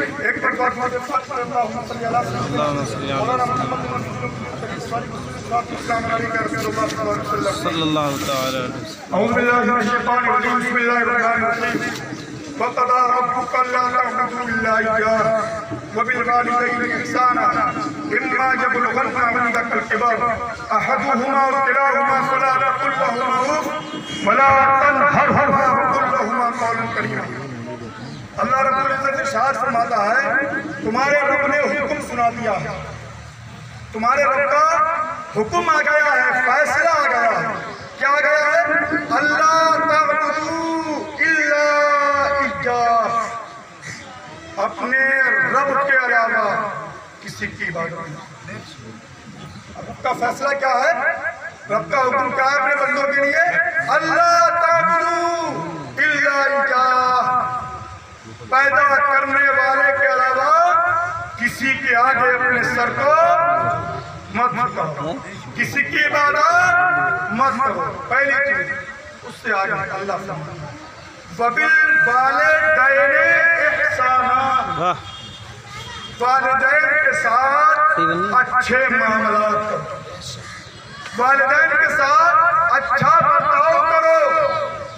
ایک بار اللہم صلی علی مولانا محمد صلی اللہ تعالی علیہ وسلم. اعوذ باللہ من الشیطان الرجیم بسم اللہ الرحمن الرحیم وقضى ربك الا تعبدوا الا اياه وبالوالدين احسانا اما يبلغن عندك الكبر احدهما او كلاهما فلا تقل لهما اف ولا تنهرهما وقل لهما قولا كريما. اللہ رب العزت ارشاد فرماتا ہے تمہارے رب نے حکم سنا دیا ہے، تمہارے رب کا حکم آ گیا ہے، فیصلہ آ گیا ہے. کیا آ گیا ہے؟ اللہ تعبدوا الا ایاہ، اپنے رب کے علاوہ کسی کی عبادت نہیں. رب کا فیصلہ کیا ہے؟ رب کا حکم کیا ہے اپنے بندوں کے لیے؟ اللہ تعبدوا الا ایاہ، پیدا کرنے والے کے علاوہ کسی کے آگے اپنے سر کو مت کرو، کسی کی عبادت مت کرو. پہلی چیز اس سے آگے اللہ فرماتا ہے وَبِالْوَالِدَيْنِ اِحْسَانًا، والدین کے ساتھ اچھے معاملات کرو، والدین کے ساتھ اچھا برتاؤ کرو،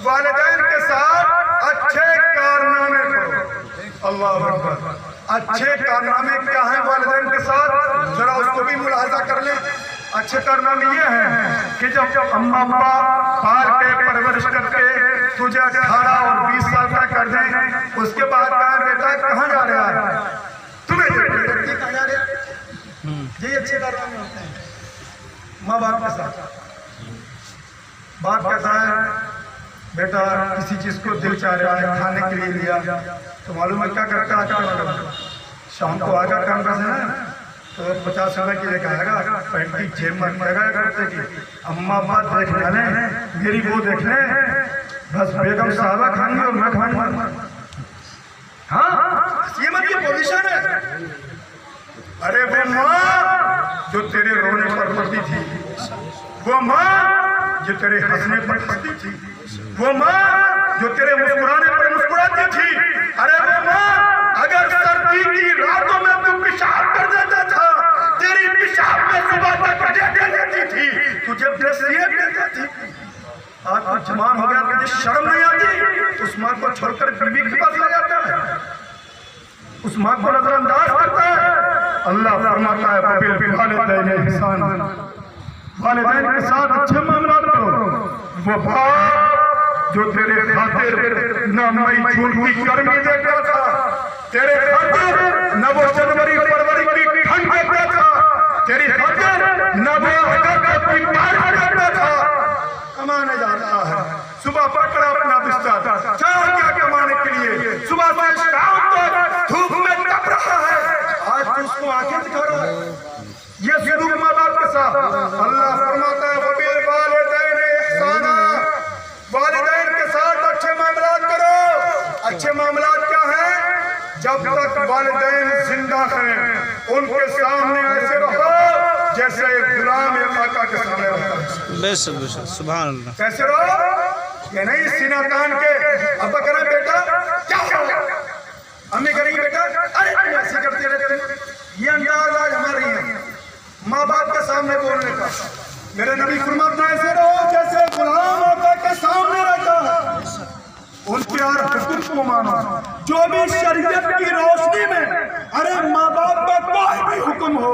والدین کے ساتھ اچھے کارنامے کرو. اللہ اکبر. اچھے کارنامے کیا ہیں والدین کے ساتھ؟ ذرا اس کو بھی ملاحظہ کر لیں. اچھے کارنامے یہ ہیں کہ جب اماں ابا پال کے پرورش کر کے تجھے 18 اور 20 سال کا کر دیں، اس کے بعد کہا بیٹا کہاں جا رہا ہے؟ تمہیں یہ کہاں جا رہے ہیں؟ یہ اچھے کارنامے ہوتے ہیں ماں باپ کے ساتھ. باپ کہتا ہے بیٹا کسی چیز کو دل چاہ رہا ہے کھانے کے لیے لیا، تو معلوم ہے کیا کرتا ہے؟ شام کو آگا کام کرتے ہیں تو 50 روپے کے لے کے آئے گا، پینٹ کی جیب میں رکھے گا کرتے کی اماں ابا دیکھ لیں میری وہ دیکھ لیں، بس بیگم صاحبہ کھائیں گے اور میں کھاؤں گا. ہاں یہ مت کی پوزیشن ہے. ارے وہ ماں جو تیرے رونے پر پڑتی تھی، وہ ماں جو تیرے ہنسنے پر ہنستی تھی، وہ ماں جو تیرے مسکرانے پر مسکراتی تھی، ارے وہ ماں اگر سردی کی راتوں میں تو پیشاب کر دیتا تھا، تیری پیشاب میں صبح تک دے دیتی تھی، تجھے نصیحت دیتی تھی. آج تو جوان ہو گیا تجھے شرم نہیں آتی؟ اس ماں کو چھوڑ کر بیوی کے پاس لے جاتا ہے، اس ماں کو نظر انداز کرتا ہے. اللہ فرماتا ہے وَبِالْوَالِدَيْنِ احسانا، والدین کے ساتھ اچھے معاملات کرو. وہ باپ جو تیرے خاطر نہ مئی جون کی گرمی دیکھتا تھا، تیرے خاطر نہ وہ جنوری فروری کی ٹھنڈ دیکھتا تھا، تیری خاطر نہ وہ اگست کی بارش دیکھتا تھا، کمانے جا رہا ہے. صبح پکڑا اپنا بستر، چاہ کیا کمانے کے لیے، صبح سے شام تک دھوپ میں تپ رہا ہے. آج تو اس کو آنکھیں دکھا رہا ہے. یہ سلوک ماں باپ کے ساتھ. اللہ فرماتا ہے وَبِالْوَالِدَيْنِ احسانا، والدین کے ساتھ اچھے معاملات کرو. اچھے معاملات کیا ہیں؟ جب تک والدین زندہ ہیں ان کے سامنے ایسے رہو جیسے ایک غلام ایک آقا کے سامنے رہتا ہے. بے شک سبحان اللہ. کیسے رہو؟ یہ نہیں سینہ تان کے ابا کریں بیٹا کیا ہو، امی کریں گی بیٹا ارے ایسی کرتے رہتے ہیں. یہ انداز آج ہمارے ہیں ماں باپ کے سامنے بولنے کا. میرے نبی فرماتے ہیں ایسے رہو جیسے غلام آقا کے سامنے رہتا ہے. ان کے ہر حکم کو مانو، جو بھی شریعت کی روشنی میں ارے ماں باپ کا کوئی بھی حکم ہو،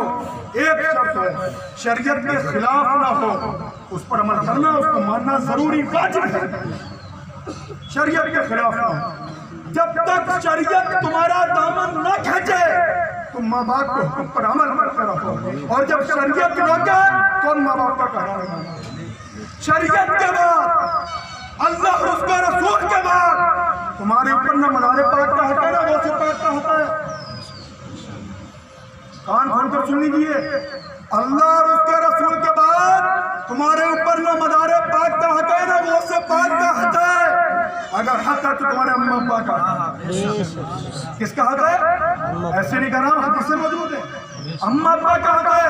ایک شرط ہے شریعت کے خلاف نہ ہو، اس پر عمل کرنا، اس کو ماننا ضروری واجب ہے. شریعت کے خلاف نہ ہو. جب تک شریعت تمہارا دامن نہ کھینچے تم ماں باپ کے حکم پر عمل کرتے رہو، اور جب شریعت روکے تو ماں باپ کا کہنا نہیں مانو. شریعت کے بعد اللہ اور اس کے رسول کے بعد تمہارے اوپر نہ مدار پاک کا حق ہے نہ غوث پاک کا حق ہے. کان کھول کر سن لیجیے، اللہ اور اس کے رسول کے بعد تمہارے اوپر نہ مدار پاک کا حق ہے نہ غوث پاک کا حق ہے. اگر حق ہے تو تمہارے اماں ابا کا. کس کا حق ہے؟ ایسے نہیں کہہ رہا ہوں، حدیثیں موجود ہیں. اماں ابا کا حق ہے،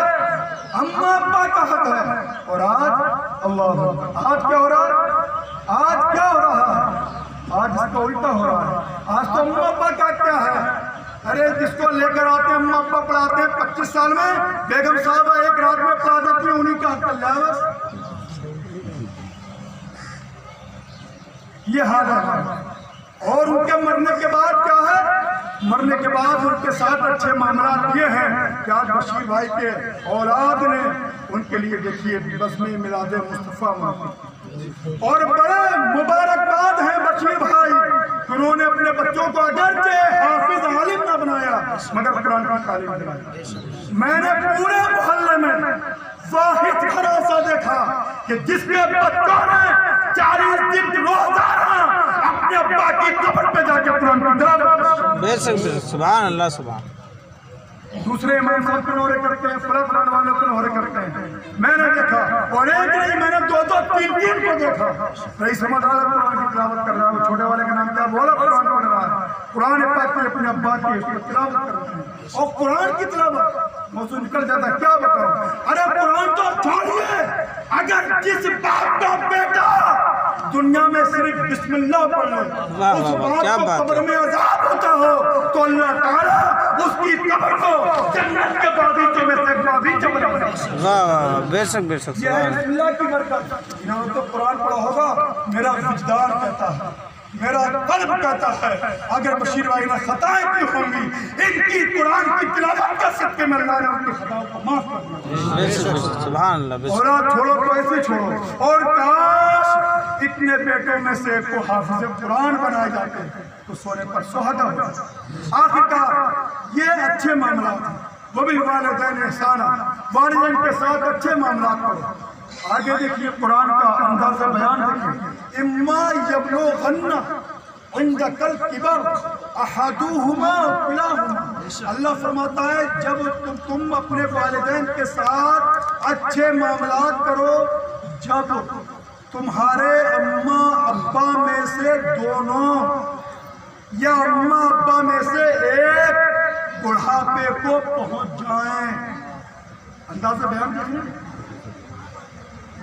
اماں ابا کا حق ہے. اور آج اللہ آج کیا ہو رہا ہے؟ آج کیا ہو رہا ہے؟ آج اس کا الٹا ہو رہا ہے. آج تو اماں ابا کا کیا ہے؟ ارے جس کو لے کر آتے ہیں اما ابا پڑھاتے ہیں 25 سال میں، بیگم صاحبہ ایک رات میں پڑھا دیتی ہیں، انہیں کا حق اللہ ہے بس۔ یہ حال ہے۔ اور ان کے مرنے کے بعد کیا ہے؟ مرنے کے بعد ان کے ساتھ اچھے معاملات یہ ہیں کہ آج بشیر بھائی کے اولاد نے ان کے لیے دیکھیے بزم میلاد مصطفیٰ اور بڑے مبارکباد ہیں بشیر بھائی، انہوں نے اپنے بچوں کو اگرچہ حافظ عالم نہ بنایا مگر قرآن کی تعلیم دلائی۔ میں نے پورے محلے میں واحد گھر ایسا دیکھا کہ جس کے بچوں نے 40 دن روزانہ اپنے ابا کی قبر پہ جا کے قرآن کی تلاوت بے شک سبحان اللہ سبحان۔ دوسرے امام صاحب کنورے کرتے ہیں، فلاں فلاں والے کنورے کرتے ہیں، میں نے دیکھا اور ایک نہیں میں نے 2 3 کو دیکھا۔ رئیس احمد والا قرآن کی تلاوت کر رہا ہے، وہ چھوٹے والے کا نام کیا بولا قرآن پڑھ رہا ہے، قرآن پاک کی اپنے ابا کی تلاوت کر رہے ہیں اور قرآن کی تلاوت موضوع نکل جاتا ہے۔ کیا بتاؤں؟ ارے قرآن تو چھوڑیے، اگر جس باپ کا بیٹا دنیا میں صرف بسم اللہ پڑھ لو اس باپ کو قبر میں عذاب ہوتا ہو تو اللہ تعالیٰ اس کی قبر کو جنت کے باغیچوں میں سے باغیچہ بنا دے۔ واہ واہ بے شک یہ سبحان ہے بسم اللہ کی برکت۔ یہاں تو قرآن پڑھا ہوگا، میرا وجدان کہتا ہے، میرا قلب کہتا ہے اگر بشیر بھائی نے خطائیں کی ہوں گی ان کی قرآن کی تلاوت کے صدقے میں اللہ نے ان کی خطاؤں کو معاف کر دیا۔ بے شک سبحان اللہ بے شک۔ اولاد چھوڑو تو ایسے چھوڑو، اور کاش اتنے بیٹوں میں سے کو حافظ قرآن بنائے جاتے تو سونے پر سہاگا ہوتا۔ آخرکار یہ اچھے معاملات ہیں، وہ بھی والدین احسانہ، والدین کے ساتھ اچھے معاملات کرو۔ آگے دیکھیے قرآن کا انداز بیان دیکھیے، اما یبلغن عندک الکبر احدہما او کلاہما۔ اللہ فرماتا ہے جب تم اپنے والدین کے ساتھ اچھے معاملات کرو جب تمہارے اماں ابا میں سے دونوں یا اماں ابا میں سے ایک بڑھاپے کو پہنچ جائیں۔ اندازہ بیان کریں،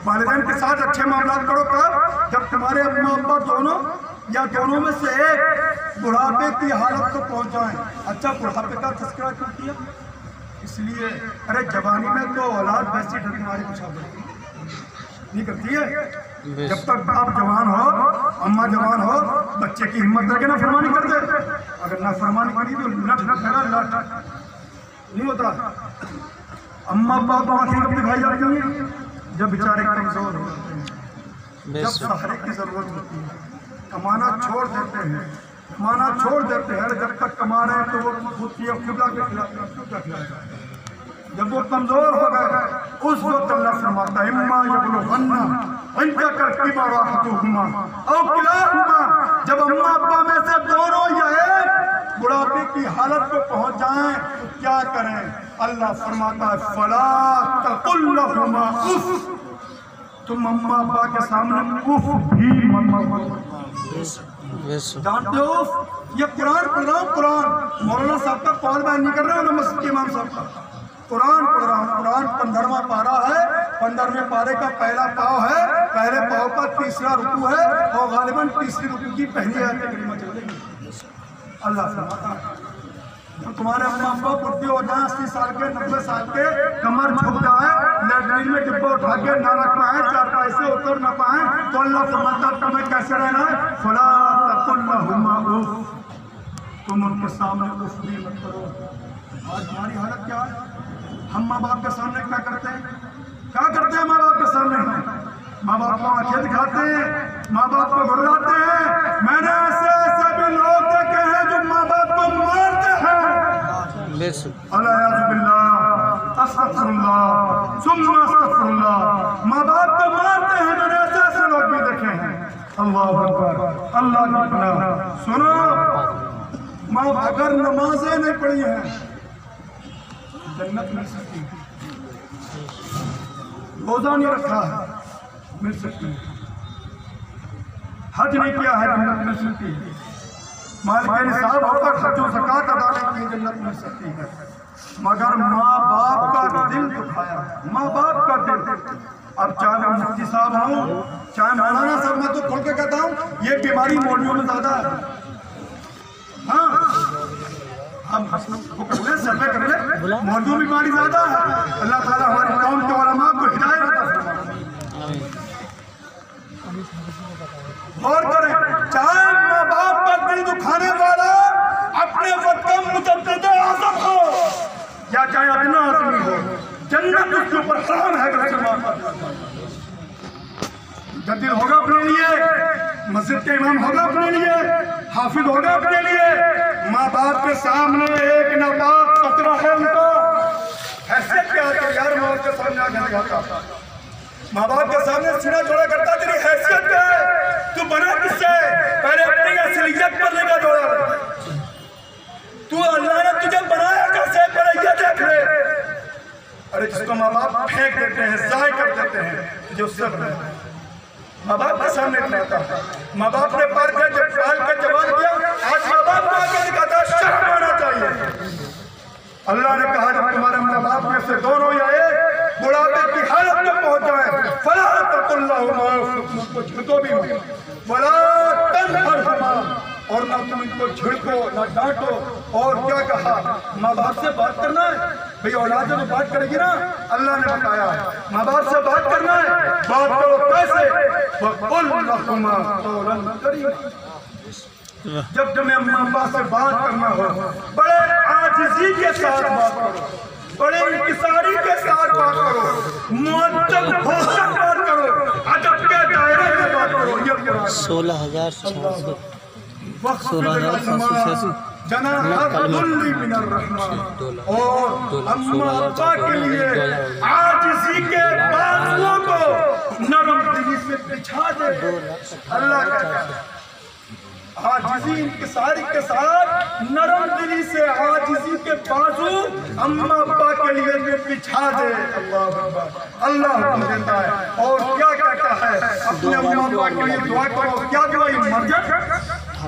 والدین کے ساتھ اچھے معاملات کرو کب؟ جب تمہارے اماں ابا دونوں یا دونوں میں سے ایک بڑھاپے کی حالت کو پہنچ جائیں۔ اچھا بڑھاپے کا تذکرہ کیوں کیا؟ اس لیے ارے جوانی میں تو اولاد ویسی ڈرنے والی کچھ نہیں کرتی ہے۔ جب تک آپ جوان ہو، اماں جوان ہو، بچے کی ہمت رکھے نہ فرمانی کر دے، اگر نہ فرمانی کری تو لٹ نہیں ہوتا۔ اماں ابا کو آنکھیں کب دکھائی جاتی ہیں؟ جب بیچارے کمزور ہوتے ہیں، جب سہارے کی ضرورت ہوتی ہے، کمانا چھوڑ دیتے ہیں، کمانا چھوڑ دیتے ہیں، جب تک کما رہے ہیں تو وہ خود کی خدا کے خلاف۔ جب وہ کمزور ہو گئے اس وقت اللہ فرماتا ہے اما یبلغن عندک الکبر احدہما او کلاہما، جب اماں ابا میں سے دونوں یا ایک بڑھاپے کی حالت کو پہنچ جائیں تو کیا کریں؟ اللہ فرماتا ہے فلا تقل لہما اف، تم اماں ابا کے سامنے اف بھی مت بولو۔ جانتے ہو اف؟ یہ قرآن پڑھ رہا ہوں، قرآن مولانا صاحب کا قول بیان نہیں کر رہا ہوں، مسجد کے امام صاحب کا قرآن پڑھ رہا ہوں۔ قرآن 15واں پارہ ہے، 15ویں پارے کا پہلا پاؤ ہے، پہلے پاؤ کا تیسرا رکوع ہے اور غالباً تیسری رکوع کی پہلی آیت کریمہ چل رہی ہے۔ اللہ فرماتا ہے تمہارے اماں ابا بڈھے ہو جائیں 80 سال کے 90 سال کے، کمر جھک جائے، لیٹرین میں ڈبہ اٹھا کے نہ رکھ پائیں، چارپائی سے اتر نہ پائیں، تو اللہ فرماتا ہے تمہیں کیسے رہنا ہے؟ فلا تقل لہما اف، تم ان کے سامنے اف بھی مت کرو۔ آج ہماری حالت کیا ہے؟ ہم ماں باپ کے سامنے کیا کرتے ہیں؟ کیا کرتے ہیں ماں باپ کے سامنے؟ ماں باپ کو آنکھیں دکھاتے ہیں، ماں باپ کو گھبراتے ہیں۔ میں نے ایسے بھی لوگ دیکھے ہیں جو ماں باپ کو مارتے ہیں۔ الیاذ باللہ، استغفر اللہ ثم استغفر اللہ، ماں باپ کو مارتے ہیں۔ میں نے ایسے لوگ بھی دیکھے ہیں۔ اللہ اکبر، اللہ کی پناہ۔ سنو، ماں اگر نمازیں نہیں پڑھی ہیں جنت مل سکتی ہے، روزہ نہیں رکھا ہے مل سکتی ہے، حج نہیں کیا ہے جنت مل سکتی ہے، مال کے نصاب ہو کر حج و زکوٰۃ ادا نہیں کی جنت مل سکتی ہے، مگر ماں باپ کا دل دکھایا، ماں باپ کا دل۔ اب چاہے میں مفتی صاحب ہوں، چاہے مولانا صاحب، میں تو کھل کے کہتا ہوں یہ بیماری مولویوں میں زیادہ ہے۔ ہاں ہم وہ کر لیں سرفے کر لیں موضوع بیماری زیادہ ہے اللہ تعالیٰ ہماری قوم کے علماء کو ہدایت عطا فرمائے غور کریں چاہے ماں باپ پر دل دکھانے والا اپنے وقت کا متعدد اعظم ہو یا چاہے ادنا آدمی ہو جنت اس کے اوپر حرام ہے جدید ہوگا اپنے لیے مسجد کے امام ہوگا اپنے لیے حافظ ہوگا اپنے لیے ماں باپ کے سامنے ایک ناپاک قطرہ ہے ان کا حیثیت کیا ہے یار ماں باپ کے سامنے آگے لگاتا ماں باپ کے سامنے سینہ جوڑا کرتا تیری حیثیت کیا ہے تو بنا کس سے پہلے اپنی اصلیت پر لگا جوڑا تو اللہ نے تجھے بنایا کیسے پہلے یہ دیکھ لے ارے جس کو ماں باپ پھینک دیتے ہیں ضائع کر دیتے ہیں جو اس سے بنایا ماں باپ کے سامنے کھلاتا ہے ماں باپ نے پار کے جب سال کا جواب دیا آج ماں باپ کو آگے دکھاتا ہے شرم آنا چاہیے اللہ نے کہا جب تمہارے ماں باپ میں سے دونوں آئے بڑھاپے کی حالت میں پہنچ جائے فلا تقل لہما ان کو جھڑکو بھی مت ولا تنہرہما اور نہ تم ان کو جھڑکو نہ ڈانٹو اور کیا کہا ماں باپ سے بات کرنا ہے بھئی اولاد جو بات کرے گی نا اللہ نے بتایا ماں باپ سے بات کرنا ہے بات کرو کیسے وَقُلْ لَهُمَا قَوْلًا كَرِيمًا جب تمہیں امی ابا سے بات کرنا ہو بڑے عاجزی کے ساتھ بات کرو بڑے انکساری کے ساتھ بات کرو معدب ہو کر بات کرو ادب کے دائرے میں بات کرو یہ قرآن 16,600 جناح الذل من الرحمن اور اما ابا کے لیے عاجزی کے بازوؤں کو نرم دلی سے بچھا دے اللہ کہتا ہے عاجزی انکساری کے ساتھ نرم دلی سے عاجزی کے بازو اما ابا کے لیے بچھا دے اللہ حکم دیتا ہے اور کیا کہتا ہے اپنے اما ابا کے لیے دعا کرو کیا دعا یہ مرجع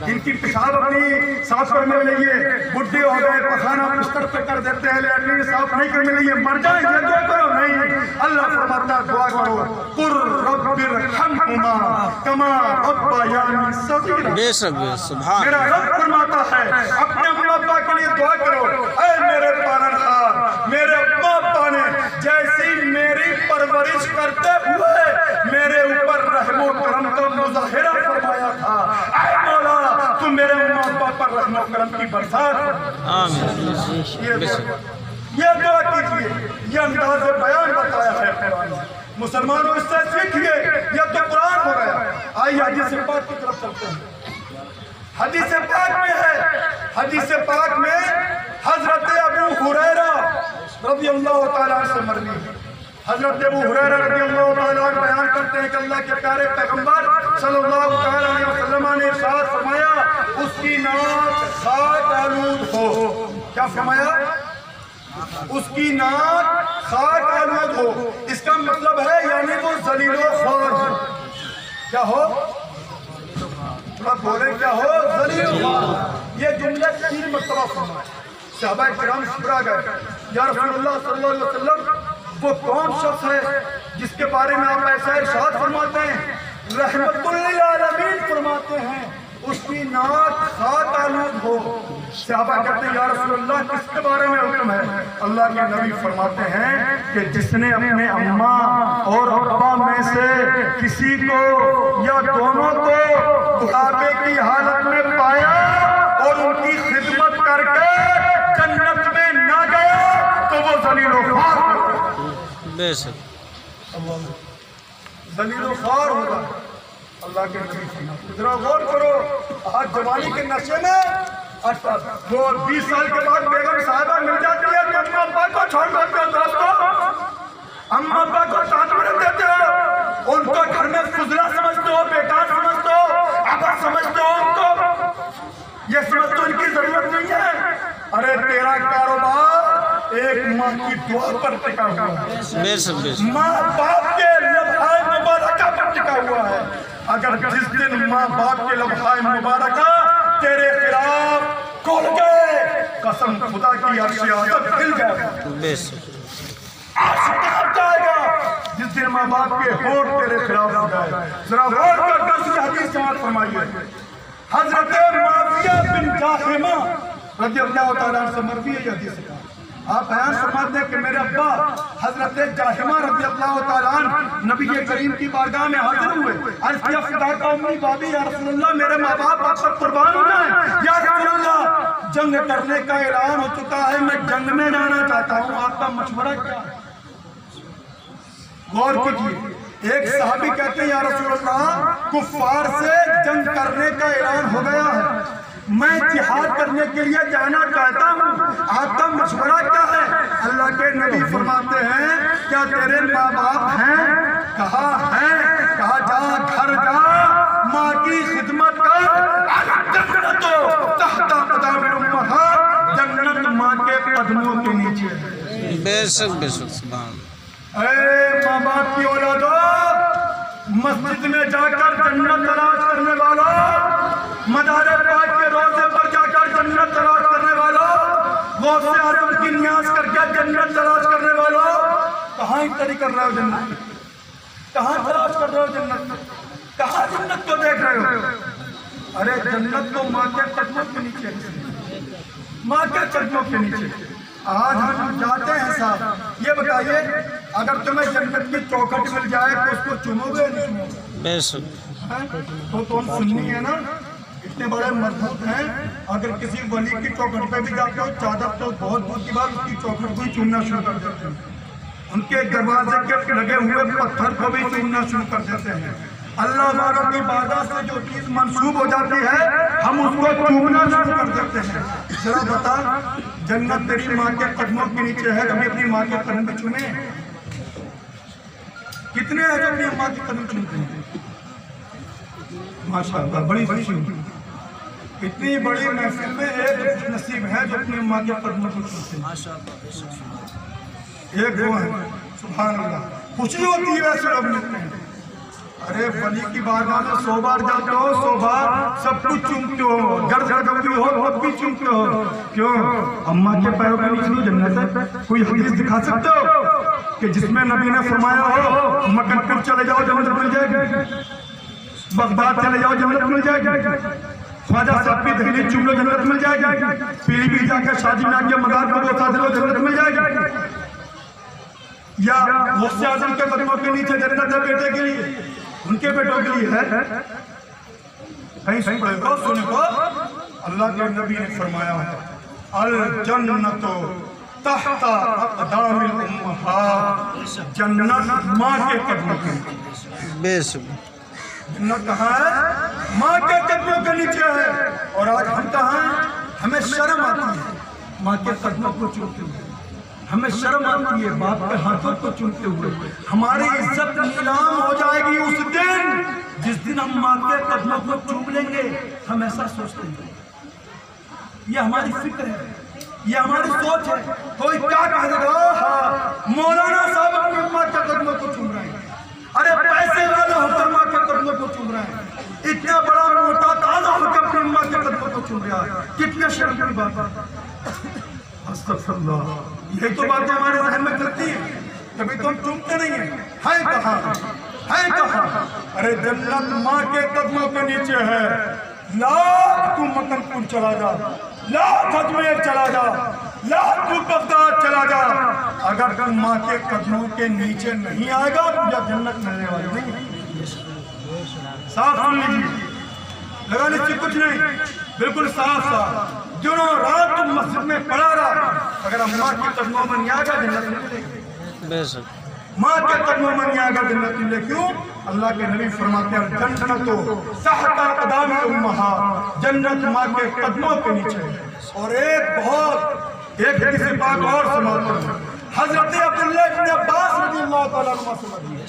ان کی پیشاب اپنی صاف کرنے کے لیے بڈھے ہو گئے پخانہ بستر پہ کر دیتے ہیں لیٹرین صاف نہیں کرنے کے لیے مر جائیں یہ دعا کرو نہیں اللہ فرماتا ہے دعا کرو قُلْ رَبِّ ارْحَمْهُمَا كَمَا رَبَّيَانِي صَغِيرًا بے شک سبحان میرا رب فرماتا ہے اپنے اما ابا کے لیے دعا کرو اے میرے پالنہار میرے اما ابا نے جیسی میری پرورش کرتے ہوئے میرے اوپر رحم و کرم کا مظاہرہ فرمایا تھا اے مولا تو میرے اما ابا پر رحم و کرم کی برسات آمین یہ دعا کیجئے یہ انداز بیان بتایا ہے قرآن مسلمانوں اس سے سیکھئے یہ تو قرآن ہو گیا آئیے حدیث پاک کی طرف چلتے ہیں حدیث پاک میں ہے حدیث پاک میں حضرت ابو ہریرہ رضی اللہ تعالیٰ سے مروی حضرت ابو ہریرہ رضی اللہ تعالیٰ بیان کرتے ہیں کہ اللہ کے پیارے پیغمبر صلی اللہ علیہ وسلم نے ارشاد فرمایا اس کی ناک خاک آلود ہو کیا فرمایا اس کی ناک خاک آلود ہو اس کا مطلب ہے یعنی وہ ذلیل و خوار ہو کیا ہو بولے کیا ہو ذلیل و خوار یہ جملہ 3 مرتبہ فرمایا صحابہ کرام شکرا گئے یا رسول اللہ صلی اللہ علیہ وسلم وہ کون شخص ہے جس کے بارے میں آپ ایسا ارشاد فرماتے ہیں رحمت للعالمین فرماتے ہیں اس کی ناک خاک آلود ہو صحابہ کہتے ہیں یا رسول اللہ کس کے بارے میں حکم ہے اللہ کے نبی فرماتے ہیں کہ جس نے اپنے اماں اور ابا میں سے کسی کو یا دونوں کو بڑھاپے کی حالت میں پایا اور ان کی خدمت کر کے جنت میں نہ گیا تو وہ ذلیل و خوار ہوگا بے شک ذلیل و خوار ہوگا اللہ کے نبی ذرا غور کرو آج جوانی کے نشے میں وہ 20 سال کے بعد بیگم صاحبہ مل جاتی ہے تو اما ابا کو چھوڑ دیتے ہو دوستو اما ابا کو ساتھ میں دیتے ہو ان کو گھر میں فضلہ سمجھتے ہو بیکار سمجھتے ہو ابا سمجھتے ہو ان کو یہ سمجھتے ہو ان کی ضرورت نہیں ہے ارے تیرا کاروبار ایک ماں کی دعا پر ٹکا ہوا ہے بے شک ماں باپ کے لمحہ مبارکہ پر ٹکا ہوا ہے اگر جس دن ماں باپ کے لمحہ مبارکہ تیرے خلاف کھول گئے قسم خدا کی عرش اعظم ہل جائے گا بے شک آسمان جائے گا جس دن ماں باپ کے ہونٹ تیرے خلاف ہو جائے ذرا غور کر کے حدیث سماعت فرمائیے حضرت معاویہ بن جاہمہ رضی اللہ تعالیٰ عنہ سے مروی ہے یہ حدیث ہے۔ آپ بیان فرماتے ہیں کہ میرے ابا حضرت جاہمہ رضی اللہ تعالیٰ عنہ نبی کریم کی بارگاہ میں حاضر ہوئے، عرض کیا فداک امی بابی یا رسول اللہ میرے ماں باپ آپ پر قربان ہو جائیں، یا رسول اللہ جنگ کرنے کا اعلان ہو چکا ہے، میں جنگ میں جانا چاہتا ہوں، آپ کا مشورہ کیا ہے؟ غور کیجیے، ایک صحابی کہتے ہیں یا رسول اللہ کفار سے جنگ کرنے کا اعلان ہو گیا ہے، میں جہاد کرنے کے لیے جانا چاہتا ہوں، آپ کا مشورہ کیا ہے؟ اللہ کے نبی فرماتے ہیں کیا تیرے ماں باپ ہیں؟ کہا ہیں، کہا جا گھر جا ماں کی خدمت کر، جنت تحت قدم امہات، جنت ماں کے قدموں کے نیچے ہے۔ بے شک سبحان اے ماں باپ کی اولادو، مسجد میں جا کر جنت تلاش کرنے والا، مدار پاک کے روزے پر جا کر جنت تلاش کرنے والا، غوث اعظم کی نیاز کر کے جنت تلاش کرنے والا، کہاں انتری کر رہے ہو جنت؟ کہاں تلاش کر رہے ہو جنت؟ کہاں جنت کو دیکھ رہے ہو؟ ارے جنت تو ماں کے قدموں کے نیچے ہے، ماں کے قدموں کے نیچے۔ آج ہم جاتے ہیں صاحب، یہ بتائیے اگر تمہیں جنت کی چوکھٹ مل جائے تو اس کو چومو گے نہیں چومو گے؟ بے شک تو تم سننی ہے نا، اتنے بڑے مضبوط ہیں، اگر کسی ولی کی چوکھٹ پہ بھی جاتے ہو چادر تو بہت دور کی بات اس کی چوکھٹ کو ہی چومنا شروع کر دیتے ہیں، ان کے دروازے کے لگے ہوئے پتھر کو بھی چومنا شروع کر دیتے ہیں۔ اللہ تعالیٰ کی بارگاہ سے جو چیز منسوب ہو جاتی ہے ہم اس کو چومنا شروع کر دیتے ہیں۔ ذرا بتا جنت تیری ماں کے قدموں کے نیچے ہے، کبھی اپنی ماں کے قدم پہ چومے؟ کتنے ہیں جو اپنی ماں کے قدم چومتے ہیں؟ ماشاءاللہ بڑی خوشی ہوئی، اتنی بڑی محفل میں ایک نصیب ہے جو اپنی ماں کے قدموں کو چومتے ہیں، ایک وہ ہے، سبحان اللہ، خوشی ہوتی ہے ایسے لوگ ملتے ہیں۔ ارے ولی کی بارگاہ میں 100 بار جاتے ہو، 100 بار سب کچھ چومتے ہو، گھر سے کبھی ہو خود بھی چومتے ہو، کیوں؟ اماں کے پیروں کے نیچے جنت ہے۔ کوئی حدیث دکھا سکتے ہو کہ جس میں نبی نے فرمایا ہو مکن پور چلے جاؤ جنت مل جائے گی، بغداد چلے جاؤ جنت مل جائے گی، خواجہ صاحب کی دہلیز چوم لو جنت مل جائے گی، پیلی بھی جا کے شادی میں کے مزار کو بوسا دے لو جنت مل جائے گی، یا غوث اعظم کے قدموں کے نیچے جنت ہے بیٹے کے لیے، ان کے بیٹوں کے لیے ہے؟ کہیں سنے کو اللہ کے نبی نے فرمایا ہے الجنت تحت اقدام الامہات، جنت ماں کے قدموں کے نیچے۔ بے شک جنت کہاں ہے؟ ماں کے قدموں کے نیچے ہے۔ اور آج ہم کہاں ہیں؟ ہمیں شرم آتی ہے ماں کے قدموں کو چومتے ہوئے، ہمیں شرم آتی ہے باپ کے ہاتھوں کو چومتے ہوئے۔ ہماری عزت نیلام ہو جائے گی اس دن جس دن ہم ماں کے قدموں کو چوم لیں گے۔ ہم ایسا سوچتے ہیں، یہ ہماری فکر ہے، یہ ہماری سوچ ہے۔ کوئی کیا کہے گا مولانا صاحب اپنی ماں کے قدموں کو چوم رہے ہیں، ارے پیسے والے ہو کر ماں کے قدموں کو چوم رہے ہیں، اتنا بڑا موٹا تازہ ہو کر اپنی ماں کے قدموں کو چوم رہا ہے، کتنے شرم کی بات ہے۔ استغفر اللہ، یہی تو باتیں ہمارے ذہن میں چلتی ہیں، کبھی تم چومتے نہیں ہیں۔ ہے کہاں ہے کہاں؟ ارے جنت ماں کے قدموں کے نیچے ہے۔ لاکھ تم مکن پور چلا جا، لاکھ اجمیر چلا جا، لاکھ تو بغداد چلا جا، اگر تم ماں کے قدموں کے نیچے نہیں آئے گا تجھے جنت ملنے والی نہیں ہے۔ صاف سن لیجیے، لگانے سے کچھ نہیں، بالکل صاف صاف دنوں رات تم مسجد میں پڑھا رہا، اگر ماں کے قدموں میں نہیں آئے گا جنت نہیں ملے گی۔ بے شک ماں کے قدموں میں نہیں آئے گا جنت ملے، کیوں؟ اللہ کے نبی فرماتے ہیں جنت تحت اقدام امہات، جنت ماں کے قدموں کے نیچے۔ اور ایک حدیث پاک اور سناتا ہوں، حضرت عبداللہ بن عباس رضی اللہ تعالیٰ عنہ سے مروی ہے،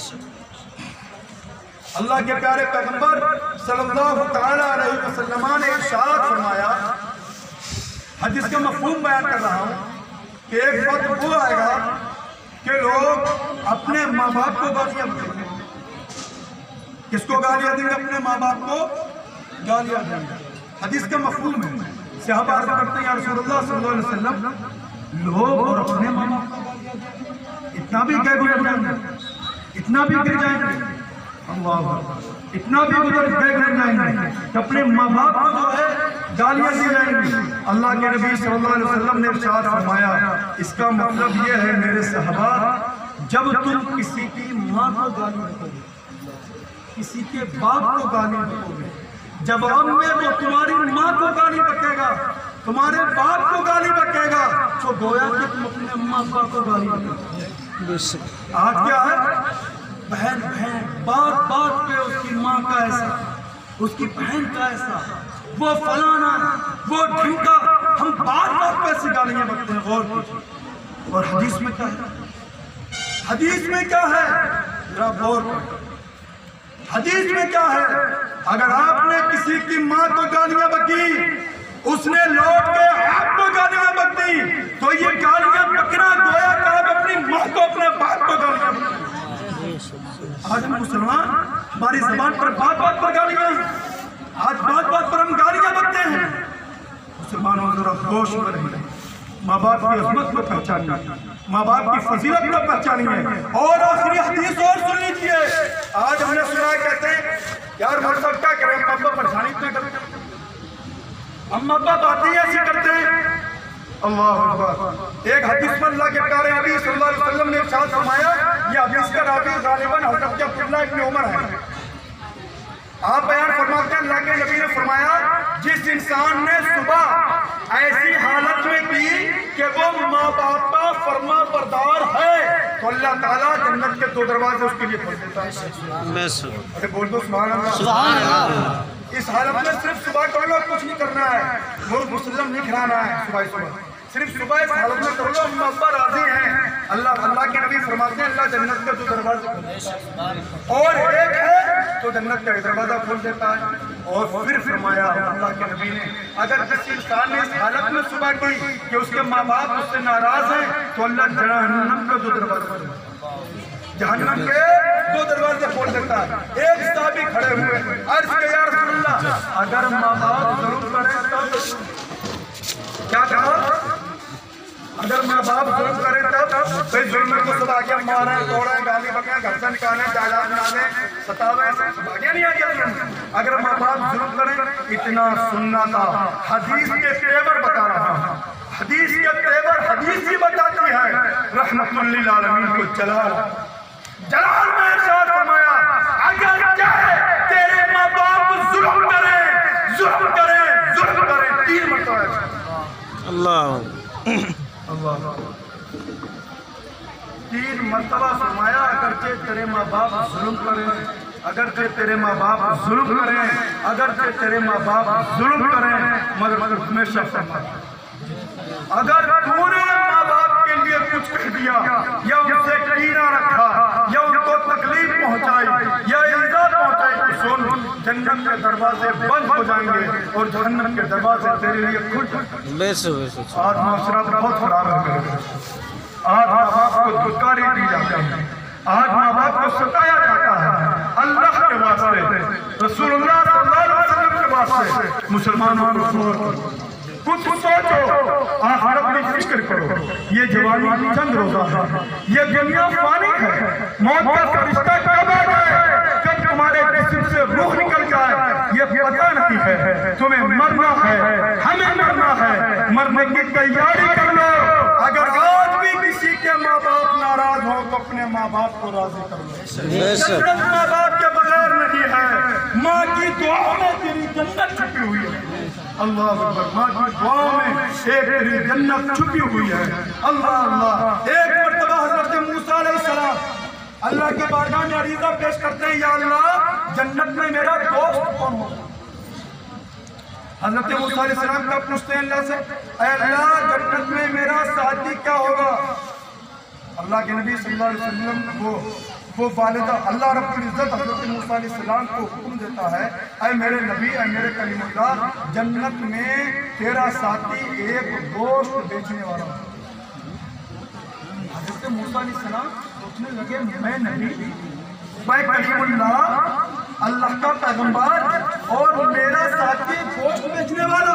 اللہ کے پیارے پیغمبر صلی اللہ تعالیٰ علیہ وسلم نے ارشاد فرمایا، حدیث کا مفہوم بیان کر رہا ہوں کہ ایک وقت وہ آئے گا کہ لوگ اپنے ماں باپ کو گالیاں دیں گے۔ کس کو گالیاں دیں گے؟ اپنے ماں باپ کو گالیاں دیں گے۔ حدیث کا مفہوم ہے، صحابہ عرض کرتے ہیں یا رسول اللہ صلی اللہ علیہ وسلم، لوگ اور اپنے ماں باپ کو گالیاں دیں گے، اتنا بھی گر جائیں گے، اتنا بھی گر جائیں گے۔ اللہ اتنا بھی گزر جائیں گے کہ اپنے ماں باپ کو جو ہے گالیاں دی جائیں گی۔ اللہ کے نبی صلی اللہ علیہ وسلم نے ارشاد فرمایا اس کا مطلب یہ ہے میرے صحابہ، جب تم کسی کی ماں کو گالی دو گے، کسی کے باپ کو گالی دو گے، جواب میں وہ تمہاری ماں کو گالی بکے گا، تمہارے باپ کو گالی بکے گا، تو گویا کہ تم اپنے ماں باپ کو گالی بکے گا۔ آج کیا ہے؟ بہن بات بات پہ اس کی ماں کا ایسا، اس کی بہن کا ایسا، وہ فلانا، وہ ڈھنکا، ہم بات بات پہ ایسی گالیاں بکتے ہیں۔ غور کیجیے، اور حدیث میں کیا ہے؟ حدیث میں کیا ہے؟ ذرا غور کرو، حدیث میں کیا ہے؟ اگر آپ نے کسی کی ماں کو گالیاں بکی، اس نے لوٹ کے آپ کو گالیاں بک دی، تو یہ گالیاں بکنا گویا کہ آپ اپنی ماں کو اپنے باپ کو گالیاں بکتے ہیں۔ آج ہم مسلمان ہماری زبان پر بات بات پر گالیاں ہیں، آج بات بات پر ہم گالیاں بکتے ہیں۔ مسلمانوں ذرا ہوش میں رہیے، ماں باپ کی عظمت کو پہچانیے، ماں باپ کی فضیلت کو پہچانیے۔ اور آخری حدیث اور سن لیجیے، آج ہم نے سنا ہے کہتے ہیں یار مر سب کیا کریں، ہم ابا پریشانی اتنا کرتے ہیں، ہم ابا باتیں ایسی کرتے ہیں۔ اللہ اکبر۔ ایک حدیث میں اللہ کے پیارے نبی صلی اللہ علیہ وسلم نے ارشاد فرمایا، یہ حدیث کا راوی غالباً حضرت عبداللہ ابن عمر ہے۔ آپ بیان فرماتے ہیں اللہ کے نبی نے فرمایا جس انسان نے صبح ایسی حالت میں کی کہ وہ ماں باپ کا فرما بردار ہے تو اللہ تعالیٰ جنت کے 2 دروازے اس کے لیے کھول دیتا ہے۔ ارے بول دو سبحان اللہ۔ اس حالت میں صرف صبح کر لو، کچھ نہیں کرنا ہے، مرغ مسلم نہیں کھلانا ہے صبح، صرف صبح اس حالت میں کر لو، ہم ابا راضی ہیں۔ اللہ کے نبی فرماتے ہیں اللہ جنت کے 2 دروازے کھول دیتا ہے، اور ایک ہے تو جنت کا 1 دروازہ کھول دیتا ہے۔ اور پھر فرمایا اللہ کے نبی نے اگر کسی انسان نے اس حالت میں صبح کی کہ اس کے ماں باپ اس سے ناراض ہیں تو اللہ جہنم کے 2 دروازے کھول دیتا ہے، جہنم کے 2 دروازے کھول دیتا ہے۔ ایک صحابی کھڑے ہوئے عرض کہ یا رسول اللہ اگر ماں باپ ظلم کریں تب کیا کہا؟ اگر ماں باپ ظلم کریں تب بھئی ظلم کو سب آگیا ماریں، توڑیں، گالی بکیں، گھر سے نکالیں، جائیداد بنا دیں، ستاویں، سب آگیا نہیں آگیا ظلم۔ اگر ماں باپ ظلم کریں اتنا سننا تھا۔ حدیث کے تیور بتا رہا ہوں، حدیث کے تیور حدیث ہی بتاتی ہے۔ رحمت للعالمین کو جلال میں ارشاد فرمایا اگر چاہے تیرے ماں باپ ظلم کریں 3 مرتبہ۔ اللہ 3 مرتبہ فرمایا اگرچہ تیرے ماں باپ ظلم کریں، اگرچہ تیرے ماں باپ ظلم کریں، اگرچہ تیرے ماں باپ ظلم کریں، مگر ہمیشہ فرمایا اگر تو نے ماں باپ کے لیے کچھ کہہ دیا یا ان سے کینہ رکھا یا ان کو تکلیف پہنچائی یا ایذا پہنچائی تو سن جنت کے دروازے بند ہو جائیں گے اور جہنم کے دروازے تیرے لیے کھل جائیں گے۔ آج معاشرہ بہت خراب ہے، آج ماں باپ کو دھکاری دی جاتی ہے، آج ماں باپ کو ستایا جاتا ہے۔ اللہ کے واسطے، رسول اللہ صلی اللہ علیہ وسلم کے واسطے مسلمانوں کو کچھ سوچو، آخرت میں فکر کرو۔ یہ جوانی چند روزہ ہے، یہ دنیا فانی ہے، موت کا فرشتہ کب آ جائے، کب تمہارے جسم سے روح نکل جائے یہ پتہ نہیں ہے۔ تمہیں مرنا ہے، ہمیں مرنا ہے، مرنے کی تیاری کر لو۔ اگر آج بھی کسی کے ماں باپ ناراض ہو تو اپنے ماں باپ کو راضی کر لو۔ جنت ماں باپ کے بغیر نہیں ہے، ماں کی دعا میں تیری جنت چھپی ہوئی ہے۔ اللہ اکبر، ماں کی دعا میں ایک تیری جنت چھپی ہوئی ہے۔ اللہ اللہ۔ ایک مرتبہ حضرت موسیٰ علیہ السلام اللہ کے بارگاہ میں عریضہ پیش کرتے ہیں یا اللہ جنت میں میرا دوست کون ہوگا؟ حضرت موسیٰ علیہ السلام کا پوچھتے ہیں اللہ سے اے اللہ جنت میں میرا ساتھی کیا ہوگا؟ اللہ کے نبی صلی اللہ علیہ وسلم وہ والدہ اللہ رب العزت حضرت موسیٰ علیہ السلام کو حکم دیتا ہے اے میرے نبی، اے میرے کلیم اللہ، جنت میں تیرا ساتھی ایک گوشت بیچنے والا ہوگا۔ حضرت موسیٰ علیہ السلام سوچنے لگے میں نبی، میں کلیم اللہ، اللہ کا پیغمبر اور میرا ساتھی گوشت بیچنے والا،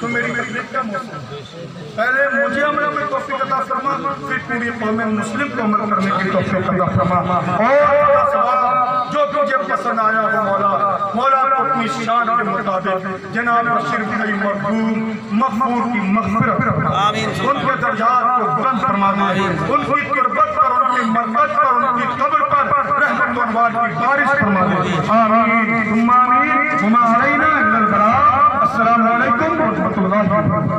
تو میری تکلیف کا موسم پہلے مجھے عمل کی توفیق عطا فرما پھر پوری قوم مسلم کو عمل کرنے کی توفیق عطا فرما اور ثواب جو تجھے پسند آیا ہو مولا تو اپنی شان کے مطابق جناب بشیر بھائی مرحوم مغفور کی مغفرت فرما ان کے درجات کو بلند فرما دے ان کی قربت پر ان کی مرمت پر ان کی قبر پر رحمت و انوار کی بارش فرما دے آمین ثم آمین وما علینا الا البلاغ السلام علیکم ورحمۃ اللہ وبرکاتہ